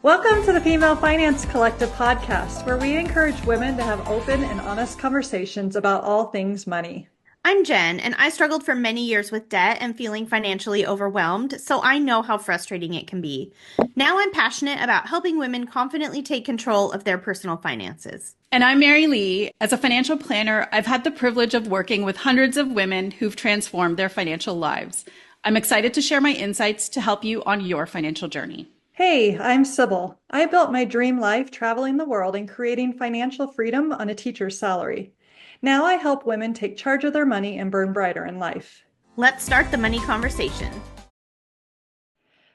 Welcome to the Female Finance Collective podcast, where we encourage women to have open and honest conversations about all things money. I'm Jen, and I struggled for many years with debt and feeling financially overwhelmed, so I know how frustrating it can be. Now I'm passionate about helping women confidently take control of their personal finances. And I'm Meri-Li. As a financial planner, I've had the privilege of working with hundreds of women who've transformed their financial lives. I'm excited to share my insights to help you on your financial journey. Hey, I'm Sybil. I built my dream life traveling the world and creating financial freedom on a teacher's salary. Now I help women take charge of their money and burn brighter in life. Let's start the money conversation.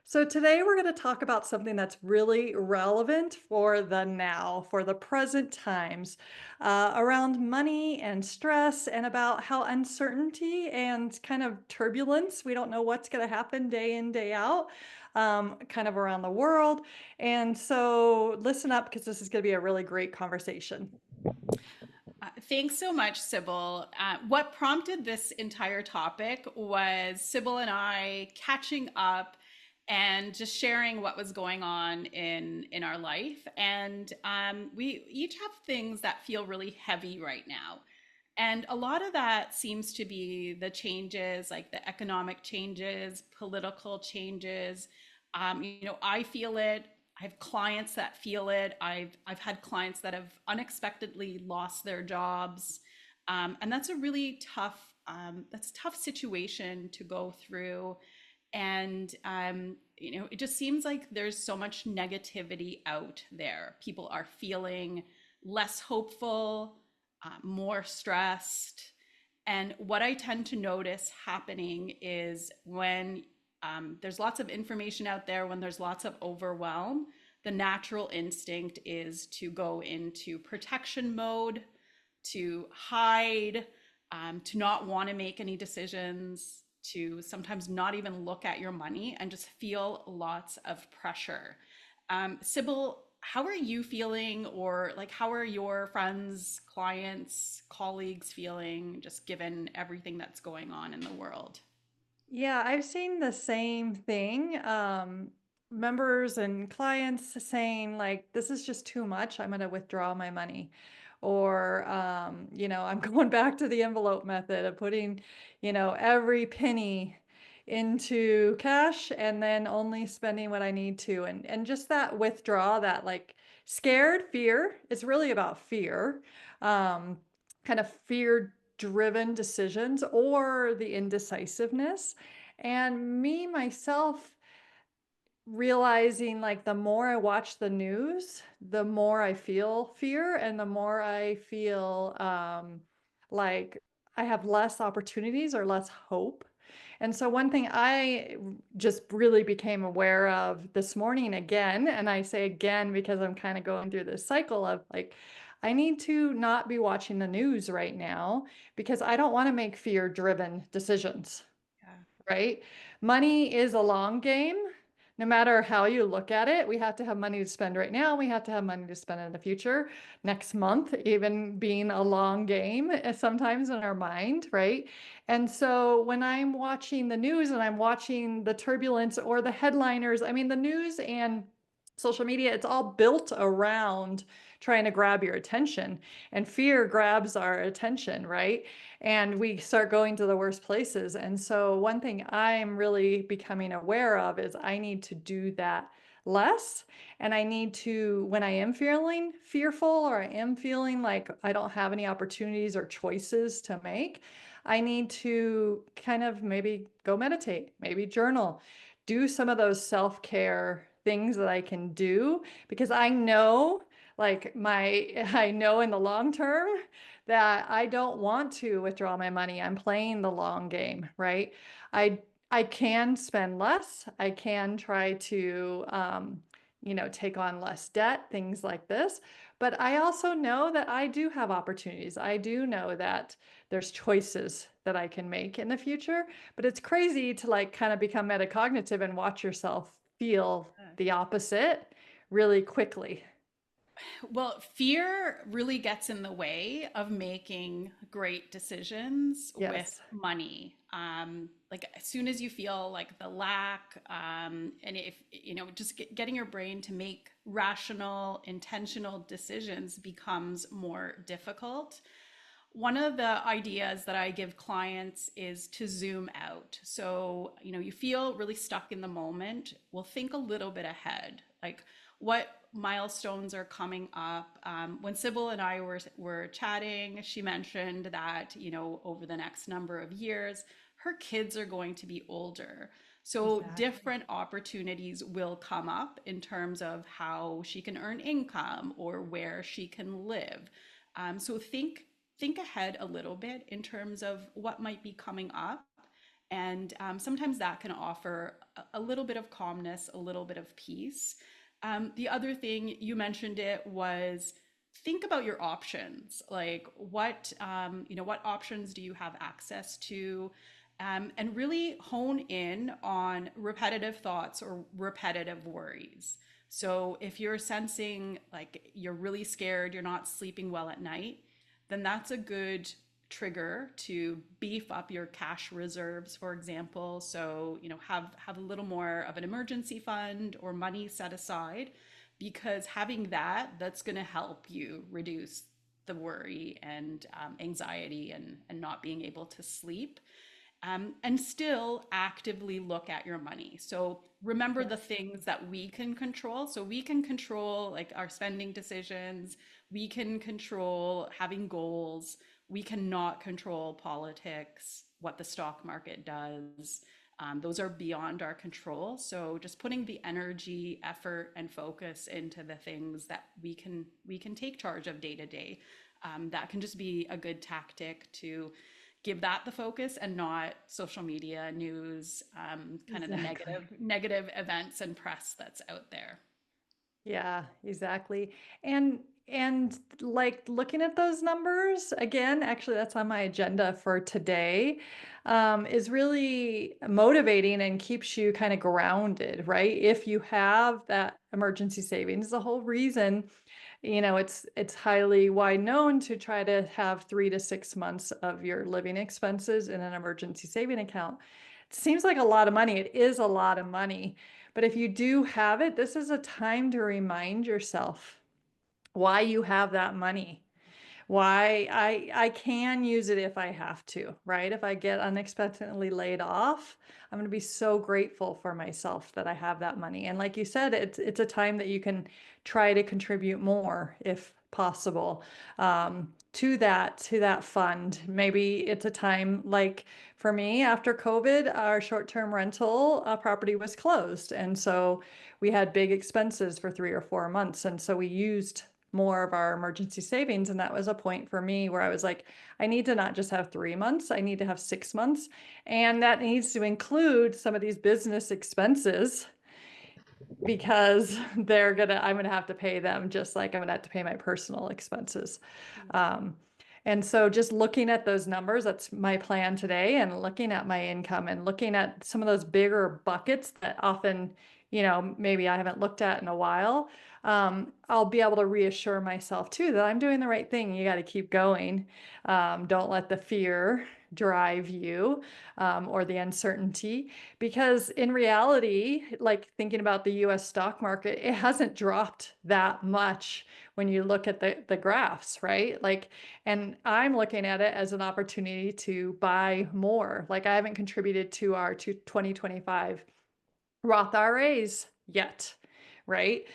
So today we're going to talk about something that's really relevant for the now, for the present times, around money and stress, and about how uncertainty and kind of turbulence, we don't know what's going to happen day in, day out, kind of around the world. And so listen up, because this is going to be a really great conversation. Thanks so much, Sybil. What prompted this entire topic was Sybil and I catching up and just sharing what was going on in our life. And we each have things that feel really heavy right now. And a lot of that seems to be the changes, like the economic changes, political changes. I feel it. I have clients that feel it. I've had clients that have unexpectedly lost their jobs, and that's a really that's a tough situation to go through. And it just seems like there's so much negativity out there. People are feeling less hopeful, more stressed. And what I tend to notice happening is when there's lots of information out there, when there's lots of overwhelm, the natural instinct is to go into protection mode, to hide, to not want to make any decisions, to sometimes not even look at your money and just feel lots of pressure. Sybil, how are you feeling, or like how are your friends, clients, colleagues feeling, just given everything that's going on in the world? Yeah, I've seen the same thing. Members and clients saying like, this is just too much. I'm going to withdraw my money. Or, I'm going back to the envelope method of putting, every penny into cash and then only spending what I need to. And just that withdraw, that like scared fear, it's really about fear, kind of fear driven decisions or the indecisiveness. And me, myself, realizing like the more I watch the news, the more I feel fear and the more I feel like I have less opportunities or less hope. And so one thing I just really became aware of this morning again, and I say again because I'm kind of going through this cycle of like, I need to not be watching the news right now because I don't want to make fear-driven decisions, Yeah. right? Money is a long game. No matter how you look at it, we have to have money to spend right now. We have to have money to spend in the future, next month, even being a long game sometimes in our mind, right? And so when I'm watching the news and I'm watching the turbulence or the headliners, I mean, the news and social media, it's all built around trying to grab your attention, and fear grabs our attention, right? And we start going to the worst places. And so one thing I'm really becoming aware of is I need to do that less. And I need to, when I am feeling fearful or I am feeling like I don't have any opportunities or choices to make, I need to kind of maybe go meditate, maybe journal, do some of those self-care things that I can do, because I know I know in the long term that I don't want to withdraw my money. I'm playing the long game, right? I I can spend less. I can try to take on less debt, things like this. But I also know that I do have opportunities. I do know that there's choices that I can make in the future. But it's crazy to like kind of become metacognitive and watch yourself feel the opposite really quickly. Well, fear really gets in the way of making great decisions with Yes. money. Like as soon as you feel like the lack, and if you know, just getting your brain to make rational, intentional decisions becomes more difficult. One of the ideas that I give clients is to zoom out. So, you know, you feel really stuck in the moment. Well, think a little bit ahead. Like, what milestones are coming up? When Sybil and I were chatting, she mentioned that, you know, over the next number of years, her kids are going to be older. So, Exactly. different opportunities will come up in terms of how she can earn income or where she can live. So, think ahead a little bit in terms of what might be coming up. And sometimes that can offer a little bit of calmness, a little bit of peace. The other thing you mentioned it was think about your options. Like you know, what options do you have access to? And really hone in on repetitive thoughts or repetitive worries. So if you're sensing like you're really scared, you're not sleeping well at night, then that's a good trigger to beef up your cash reserves, for example. So, you know, have a little more of an emergency fund or money set aside, because having that's going to help you reduce the worry and anxiety and not being able to sleep, and still actively look at your money. So remember the Yes. things that we can control. So we can control like our spending decisions, we can control having goals, we cannot control politics, what the stock market does. Those are beyond our control. So just putting the energy, effort, and focus into the things that we can take charge of day to day. That can just be a good tactic to give that the focus and not social media news, kind of the Exactly. negative events and press that's out there. Yeah, exactly. And like looking at those numbers again, actually that's on my agenda for today, is really motivating and keeps you kind of grounded, right? If you have that emergency savings, the whole reason, you know, it's highly wide known to try to have 3 to 6 months of your living expenses in an emergency saving account. It seems like a lot of money. It is a lot of money. But if you do have it, this is a time to remind yourself why you have that money, why I can use it if I have to, right? If I get unexpectedly laid off, I'm going to be so grateful for myself that I have that money. And like you said, it's a time that you can try to contribute more if possible, to that fund. Maybe it's a time like for me after COVID, our short-term rental property was closed, and so we had big expenses for 3 or 4 months, and so we used more of our emergency savings. And that was a point for me where I was like, I need to not just have 3 months, I need to have 6 months. And that needs to include some of these business expenses because I'm gonna have to pay them just like I'm gonna have to pay my personal expenses. Um, and so just looking at those numbers, that's my plan today, and looking at my income and looking at some of those bigger buckets that often, you know, maybe I haven't looked at in a while. I'll be able to reassure myself too that I'm doing the right thing. You got to keep going. Don't let the fear drive you, or the uncertainty, because in reality, like thinking about the US stock market, it hasn't dropped that much when you look at the graphs, right? Like, and I'm looking at it as an opportunity to buy more. Like I haven't contributed to our 2025 Roth IRAs yet, right?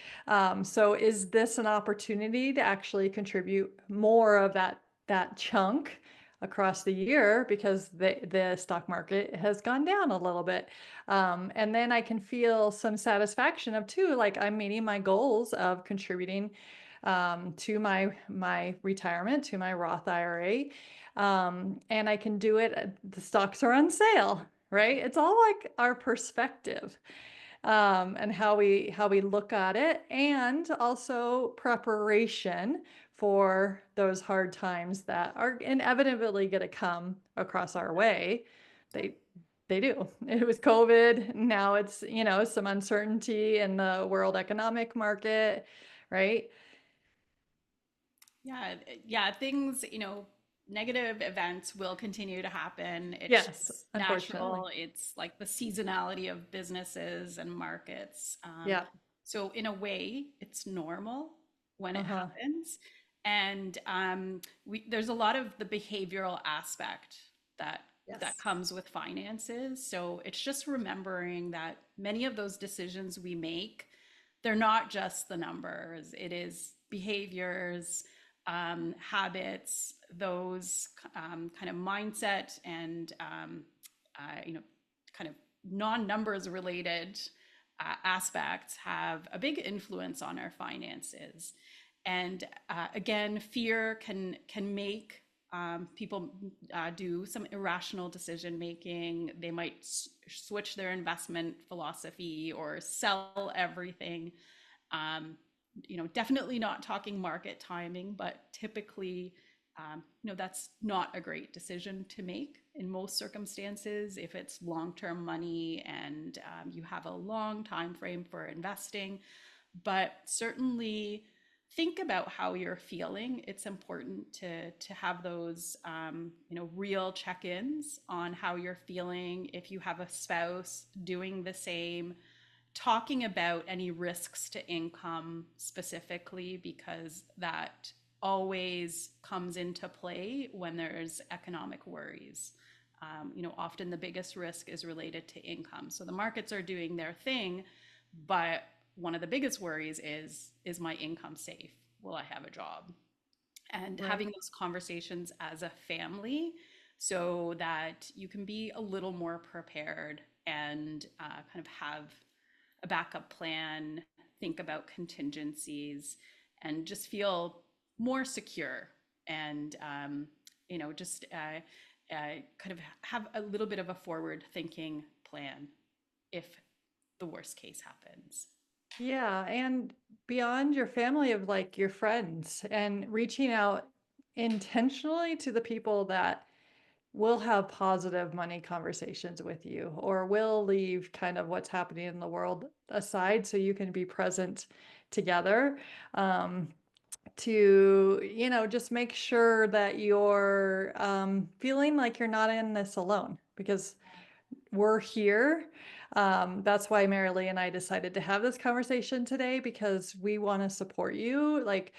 So is this an opportunity to actually contribute more of that chunk across the year because the stock market has gone down a little bit? And then I can feel some satisfaction of too, like I'm meeting my goals of contributing to my retirement, to my Roth IRA. And I can do it. The stocks are on sale, right? It's all like our perspective, and how we look at it, and also preparation for those hard times that are inevitably going to come across our way. They they do. It was COVID. Now it's, you know, some uncertainty in the world economic market, right? Yeah, yeah, things, negative events will continue to happen. It's Yes, just unfortunately. natural. It's like the seasonality of businesses and markets. Yeah. So in a way, it's normal when it Uh-huh. happens. And there's a lot of the behavioral aspect that that Yes. comes with finances. So it's just remembering that many of those decisions we make, they're not just the numbers. It is behaviors, habits, those kind of mindset and you know, kind of non-numbers related aspects have a big influence on our finances. And again, fear can make people do some irrational decision making. They might switch their investment philosophy or sell everything. Um, definitely not talking market timing, but typically, that's not a great decision to make in most circumstances if it's long-term money and you have a long time frame for investing. But certainly think about how you're feeling. It's important to have those real check-ins on how you're feeling. If you have a spouse doing the same, talking about any risks to income specifically, because that always comes into play when there's economic worries. Often the biggest risk is related to income. So the markets are doing their thing, but one of the biggest worries is my income safe? Will I have a job? And Right. having those conversations as a family so that you can be a little more prepared and kind of have a backup plan, think about contingencies, and just feel more secure and just kind of have a little bit of a forward thinking plan if the worst case happens. Yeah, and beyond your family of like your friends and reaching out intentionally to the people that will have positive money conversations with you or will leave kind of what's happening in the world aside so you can be present together. To, just make sure that you're feeling like you're not in this alone because we're here. That's why Meri-Li and I decided to have this conversation today because we want to support you. Like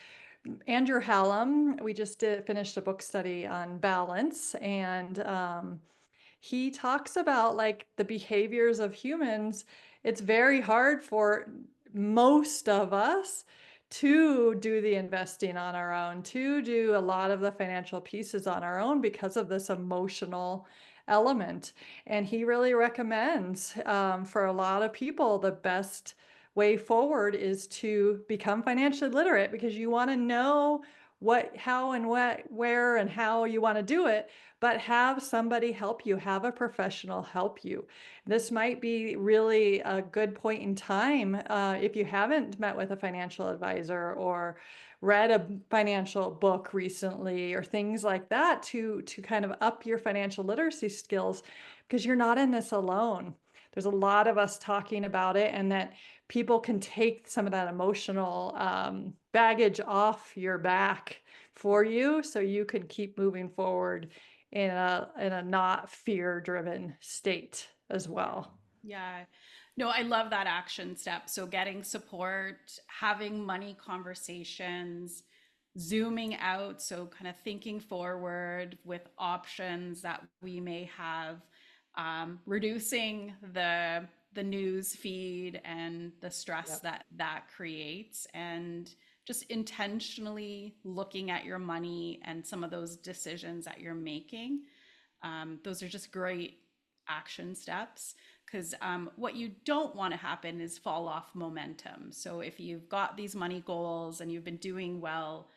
Andrew Hallam, we just finished a book study on balance, and he talks about like the behaviors of humans. It's very hard for most of us to do the investing on our own, to do a lot of the financial pieces on our own because of this emotional element. And he really recommends for a lot of people, the best way forward is to become financially literate because you want to know what, how, and what, where, and how you want to do it, but have somebody help you, have a professional help you. This might be really a good point in time if you haven't met with a financial advisor or read a financial book recently or things like that to kind of up your financial literacy skills because you're not in this alone. There's a lot of us talking about it, and that people can take some of that emotional baggage off your back for you so you can keep moving forward in a not fear-driven state as well. Yeah. No, I love that action step. So getting support, having money conversations, zooming out, so kind of thinking forward with options that we may have, reducing the news feed and the stress Yep. that creates, and just intentionally looking at your money and some of those decisions that you're making. Those are just great action steps, because what you don't want to happen is fall off momentum. So if you've got these money goals and you've been doing well,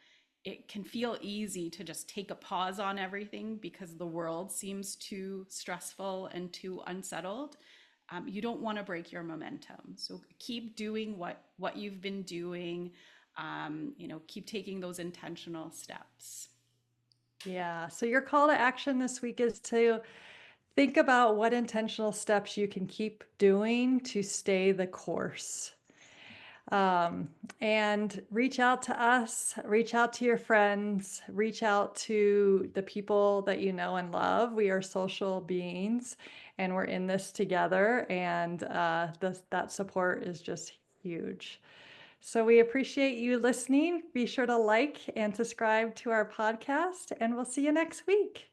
it can feel easy to just take a pause on everything because the world seems too stressful and too unsettled. You don't want to break your momentum. So keep doing what you've been doing. Keep taking those intentional steps. Yeah. So your call to action this week is to think about what intentional steps you can keep doing to stay the course. And reach out to us, reach out to your friends, reach out to the people that you know and love. We are social beings and we're in this together, and that support is just huge. So we appreciate you listening. Be sure to like and subscribe to our podcast, and we'll see you next week.